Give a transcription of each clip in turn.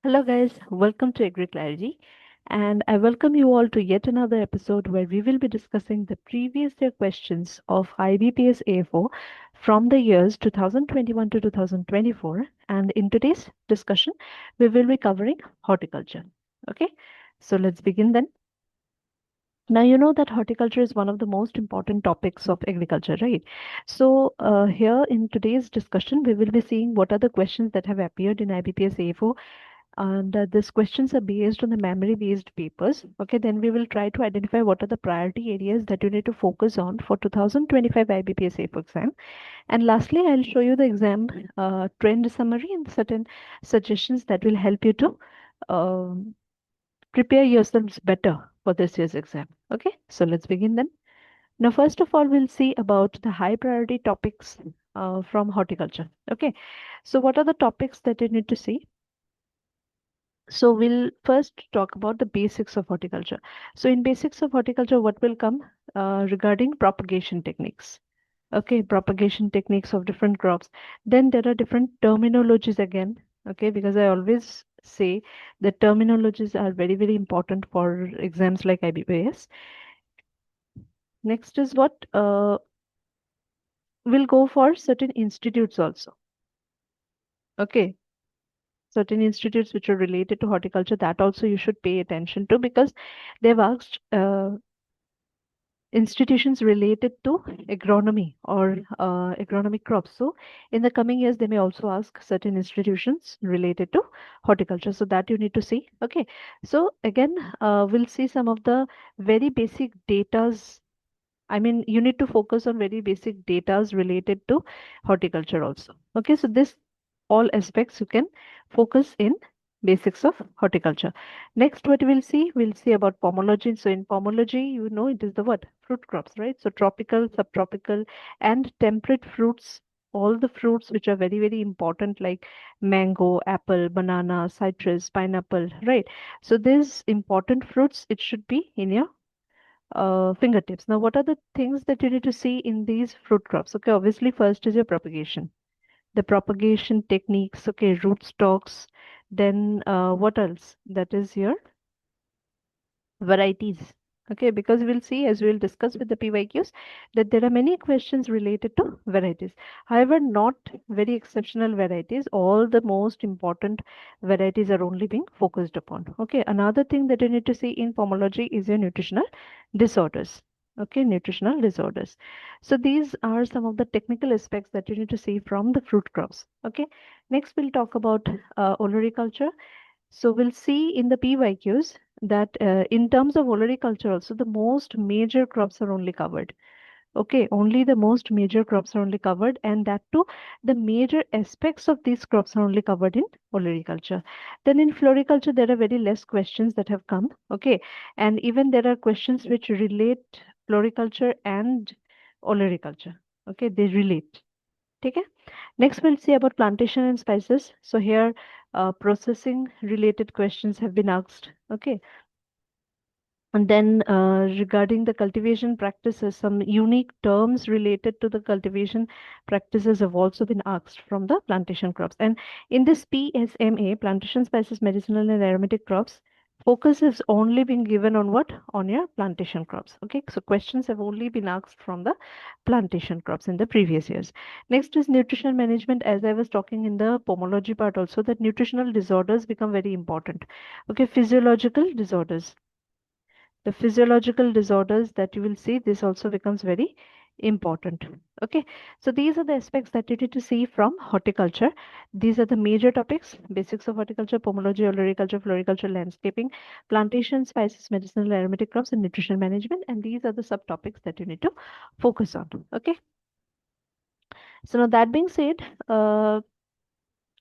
Hello, guys. Welcome to Agriclarity. And I welcome you all to yet another episode where we will be discussing the previous year questions of IBPS AFO from the years 2021 to 2024. And in today's discussion, we will be covering horticulture. Okay, so let's begin then. Now, you know that horticulture is one of the most important topics of agriculture, right? So, here in today's discussion, we will be seeing what are the questions that have appeared in IBPS AFO, and these questions are based on the memory based papers. Okay, then we will try to identify what are the priority areas that you need to focus on for 2025 IBPS AFO exam. And lastly, I'll show you the exam trend summary and certain suggestions that will help you to um, prepare yourselves better for this year's exam. Okay, so let's begin then. Now, first of all, we'll see about the high priority topics from horticulture. Okay, so what are the topics that you need to see? So we'll first talk about the basics of horticulture. So in basics of horticulture, what will come regarding propagation techniques? Okay, propagation techniques of different crops. Then there are different terminologies again. Okay, because I always say that terminologies are very, very important for exams like IBPS. Next is what will go for certain institutes also. Okay, certain institutes which are related to horticulture, that also you should pay attention to because they've asked institutions related to agronomy or agronomic crops. So in the coming years, they may also ask certain institutions related to horticulture. So that you need to see. Okay. So again, we'll see some of the very basic datas. I mean, you need to focus on very basic datas related to horticulture also. Okay. So this all aspects you can focus in basics of horticulture. Next, what we'll see about pomology. So in pomology, you know, it is the what? Fruit crops, right? So tropical, subtropical, and temperate fruits, all the fruits which are very, very important, like mango, apple, banana, citrus, pineapple, right? So these important fruits, it should be in your fingertips. Now, what are the things that you need to see in these fruit crops? Okay, obviously, first is your propagation, the propagation techniques. Okay, rootstocks. Then what else? That is your varieties. Okay, because we'll see as we'll discuss with the PYQs that there are many questions related to varieties. However, not very exceptional varieties. All the most important varieties are only being focused upon. Okay, another thing that you need to see in pomology is your nutritional disorders. Okay, nutritional disorders. So these are some of the technical aspects that you need to see from the fruit crops. Okay, next we'll talk about olericulture. So we'll see in the PYQs that in terms of olericulture also the most major crops are only covered. Okay, only the most major crops are only covered, and that too, the major aspects of these crops are only covered in olericulture. Then in floriculture, there are very less questions that have come. Okay, and even there are questions which relate floriculture and olericulture. Okay, they relate. Okay. Next, we'll see about plantation and spices. So here, processing related questions have been asked. Okay. And then regarding the cultivation practices, some unique terms related to the cultivation practices have also been asked from the plantation crops. And in this PSMA, plantation spices, medicinal and aromatic crops, focus has only been given on what? On your plantation crops. Okay, so questions have only been asked from the plantation crops in the previous years. Next is nutritional management. As I was talking in the pomology part also, that nutritional disorders become very important. Okay, physiological disorders, the physiological disorders that you will see, this also becomes very important. Okay, so these are the aspects that you need to see from horticulture. These are the major topics: basics of horticulture, pomology, olericulture, floriculture, landscaping, plantation, spices, medicinal, aromatic crops, and nutritional management. And these are the subtopics that you need to focus on. Okay, so now that being said,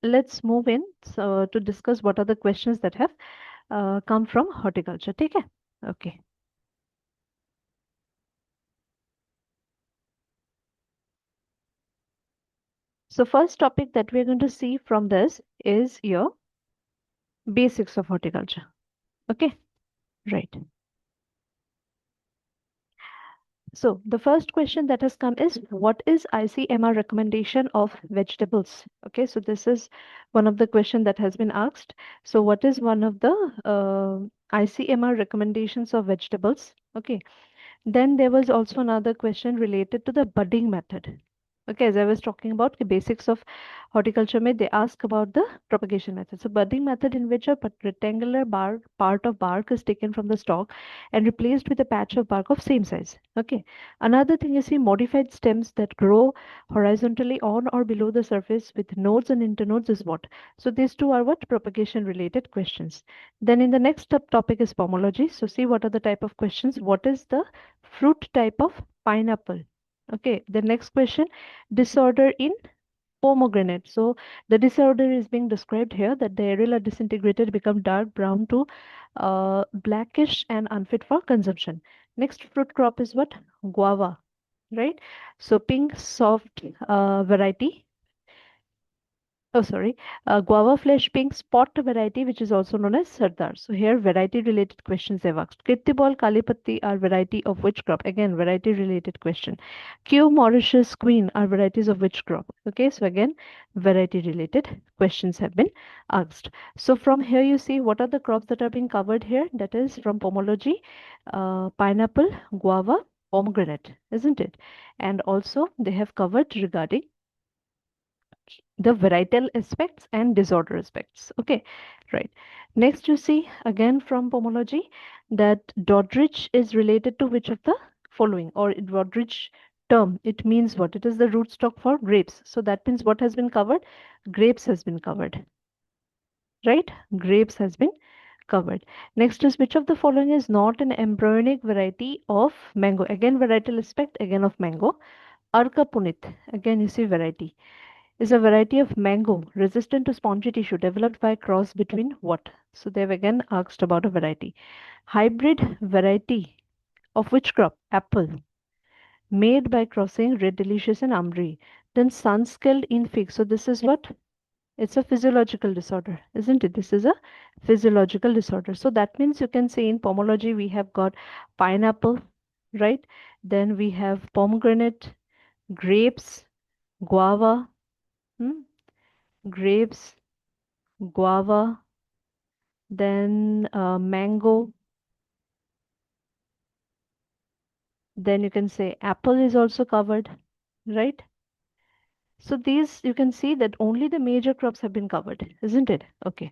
let's move in to discuss what are the questions that have come from horticulture. Take care. Okay. So first topic that we're going to see from this is your basics of horticulture. Okay, right. So the first question that has come is, what is ICMR recommendation of vegetables? Okay, so this is one of the question that has been asked. So what is one of the ICMR recommendations of vegetables? Okay, then there was also another question related to the budding method. Okay, as I was talking about the basics of horticulture, mein they ask about the propagation method. So budding method in which a rectangular bark part of bark is taken from the stalk and replaced with a patch of bark of same size. Okay. Another thing is see modified stems that grow horizontally on or below the surface with nodes and internodes is what? So these two are what propagation related questions. Then in the next topic is pomology. So see what are the type of questions. What is the fruit type of pineapple? Okay, the next question, disorder in pomegranate. So the disorder is being described here that the areola disintegrated become dark brown to blackish and unfit for consumption. Next fruit crop is what? Guava, right? So pink soft variety, oh sorry, guava flesh pink spot variety which is also known as sardar. So here variety related questions they've asked. Kirtibol kalipatti are variety of which crop? Again variety related question. Q Mauritius queen are varieties of which crop? Okay, so again variety related questions have been asked. So from here you see what are the crops that are being covered here, that is from pomology, pineapple, guava, pomegranate, isn't it? And also they have covered regarding the varietal aspects and disorder aspects. Okay, right. Next, you see again from pomology that Doddridge is related to which of the following, or Doddridge term, it means what? It is the rootstock for grapes. So that means what has been covered? Grapes has been covered, right? Grapes has been covered. Next is which of the following is not an embryonic variety of mango? Again, varietal aspect, again of mango. Arka punit, again you see variety is a variety of mango resistant to spongy tissue developed by cross between what? So they've again asked about a variety. Hybrid variety of which crop? Apple. Made by crossing Red Delicious and Amri. Then sun-scaled in fig. So this is what? It's a physiological disorder, isn't it? This is a physiological disorder. So that means you can say in pomology we have got pineapple, right? Then we have pomegranate, grapes, guava, hmm? Grapes, guava, then mango, then you can say apple is also covered, right? So these you can see that only the major crops have been covered, isn't it? Okay,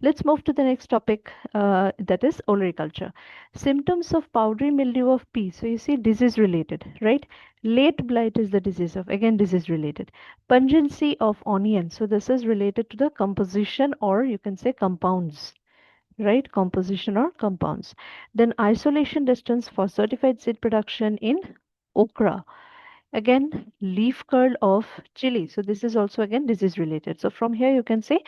let's move to the next topic, that is olericulture. Symptoms of powdery mildew of pea. So you see disease related, right? Late blight is the disease of, again disease related. Pungency of onion. So this is related to the composition or you can say compounds, right? Composition or compounds. Then isolation distance for certified seed production in okra. Again, leaf curl of chili. So this is also again disease related. So from here you can say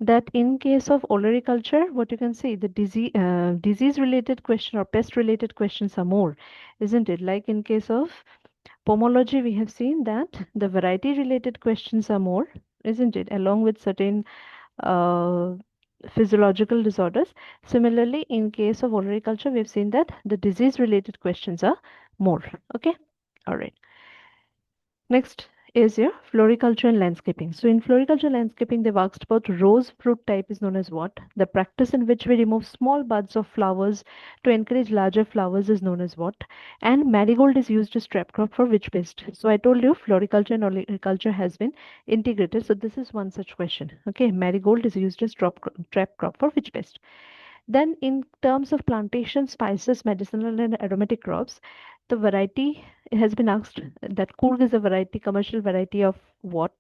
that in case of olericulture, what you can say the disease related question or pest related questions are more, isn't it? Like in case of pomology, we have seen that the variety related questions are more, isn't it? Along with certain uh, physiological disorders. Similarly, in case of olericulture, we've seen that the disease related questions are more. Okay. All right. Next is your floriculture and landscaping. So in floriculture landscaping, they've asked about rose fruit type is known as what? The practice in which we remove small buds of flowers to encourage larger flowers is known as what? And marigold is used as trap crop for which pest? So I told you floriculture and olericulture has been integrated. So this is one such question. Okay, marigold is used as trap crop for which pest? Then, in terms of plantation, spices, medicinal, and aromatic crops, the variety has been asked that Coorg is a variety, commercial variety of what?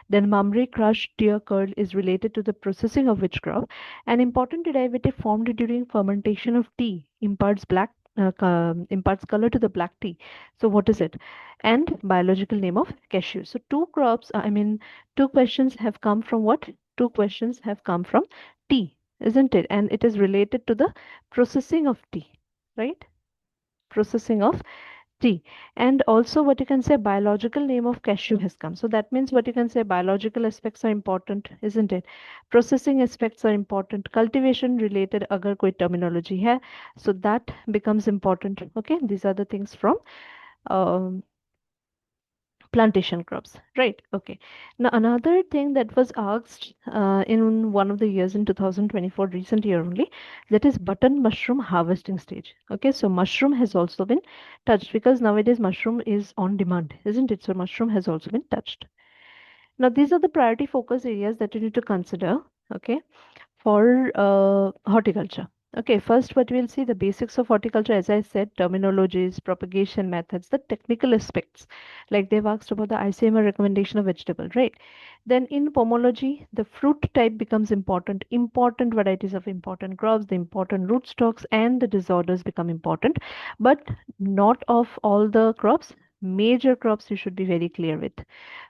Then, Mamre crushed deer curd is related to the processing of which crop? An important derivative formed during fermentation of tea imparts color to the black tea. So, what is it? And biological name of cashew. So, two crops, I mean, two questions have come from what? Two questions have come from tea, isn't it? And it is related to the processing of tea, right? Processing of tea. And also what you can say biological name of cashew has come. So that means what you can say biological aspects are important, isn't it? Processing aspects are important. Cultivation related agar koi terminology hai, so that becomes important. Okay, these are the things from um, plantation crops, right? Okay. Now, another thing that was asked in one of the years in 2024, recent year only, that is button mushroom harvesting stage. Okay, so mushroom has also been touched because nowadays mushroom is on demand, isn't it? So mushroom has also been touched. Now, these are the priority focus areas that you need to consider. Okay, for horticulture. Okay, first what we'll see the basics of horticulture, as I said, terminologies, propagation methods, the technical aspects. Like they've asked about the ICMR recommendation of vegetable, right? Then in pomology, the fruit type becomes important, important varieties of important crops, the important rootstocks and the disorders become important, but not of all the crops. Major crops you should be very clear with.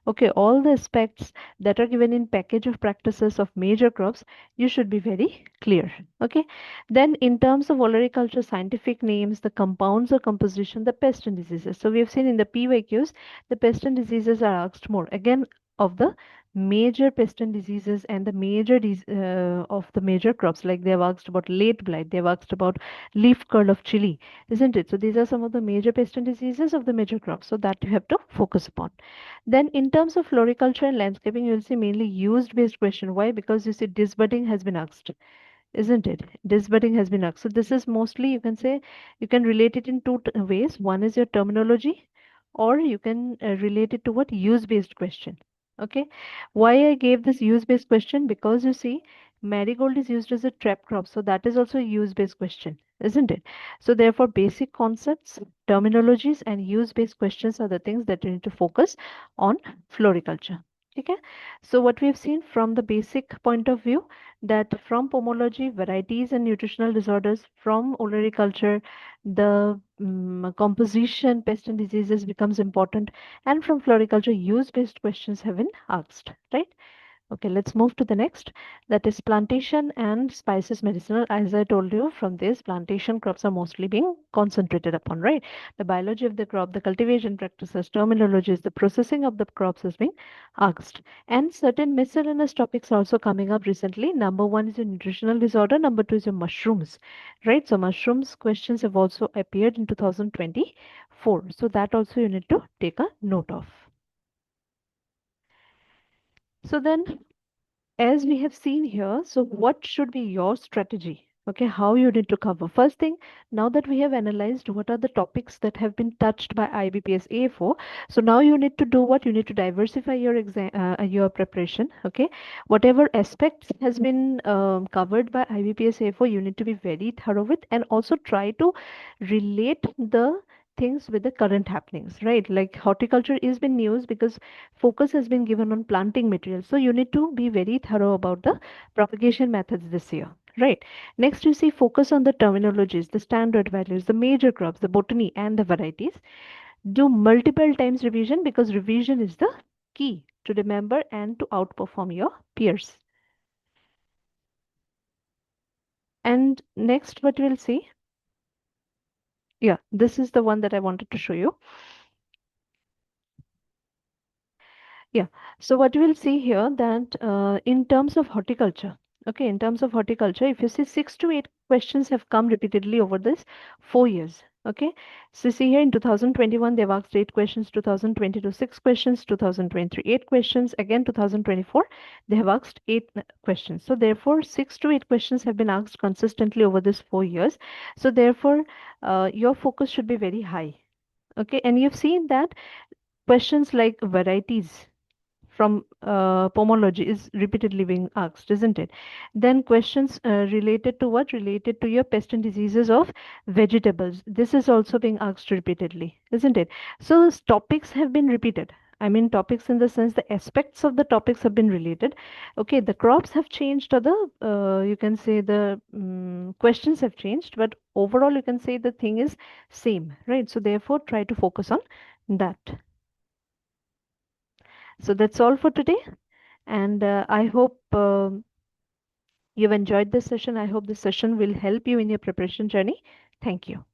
Okay, all the aspects that are given in package of practices of major crops, you should be very clear. Okay, then in terms of olericulture, scientific names, the compounds or composition, the pest and diseases. So we have seen in the PYQs, the pest and diseases are asked more. Again, of the major pest and diseases and the major of the major crops, like they have asked about late blight, they have asked about leaf curl of chili, isn't it? So these are some of the major pest and diseases of the major crops. So that you have to focus upon. Then in terms of floriculture and landscaping, you'll see mainly used based question. Why? Because you see disbudding has been asked, isn't it? Disbudding has been asked. So this is mostly, you can say, you can relate it in two ways. One is your terminology, or you can relate it to what use based question. Okay. Why I gave this use based question? Because you see, marigold is used as a trap crop. So that is also a use based question, isn't it? So therefore, basic concepts, terminologies, and use based questions are the things that you need to focus on floriculture. Okay. So what we have seen from the basic point of view, that from pomology, varieties and nutritional disorders, from olericulture, the composition, pest and diseases becomes important, and from floriculture, use-based questions have been asked, right? Okay, let's move to the next. That is plantation and spices medicinal. As I told you, from this, plantation crops are mostly being concentrated upon, right? The biology of the crop, the cultivation practices, terminologies, the processing of the crops is being asked. And certain miscellaneous topics are also coming up recently. Number one is a nutritional disorder. Number two is your mushrooms, right? So mushrooms questions have also appeared in 2024. So that also you need to take a note of. So then as we have seen here, so what should be your strategy? Okay, how you need to cover. First thing, now that we have analyzed what are the topics that have been touched by IBPS AFO, so now you need to do what? You need to diversify your exam, your preparation. Okay, whatever aspects has been covered by IBPS AFO, you need to be very thorough with, and also try to relate the things with the current happenings, right? Like horticulture is been news because focus has been given on planting materials. So you need to be very thorough about the propagation methods this year. Right. Next, you see focus on the terminologies, the standard values, the major crops, the botany, and the varieties. Do multiple times revision because revision is the key to remember and to outperform your peers. And next, what we'll see, yeah, this is the one that I wanted to show you. Yeah. So what we'll see here that in terms of horticulture, okay, in terms of horticulture, if you see 6 to 8 questions have come repeatedly over this 4 years. Okay. So see here in 2021, they've asked 8 questions, 2022, 6 questions, 2023, 8 questions, again 2024, they have asked 8 questions. So therefore, 6 to 8 questions have been asked consistently over this 4 years. So therefore, your focus should be very high. Okay. And you've seen that questions like varieties from pomology is repeatedly being asked, isn't it? Then questions related to what? Related to your pest and diseases of vegetables. This is also being asked repeatedly, isn't it? So topics have been repeated. I mean, topics in the sense the aspects of the topics have been related. Okay, the crops have changed, or the you can say the questions have changed, but overall you can say the thing is same, right? So therefore, try to focus on that. So that's all for today. And I hope you've enjoyed this session. I hope this session will help you in your preparation journey. Thank you.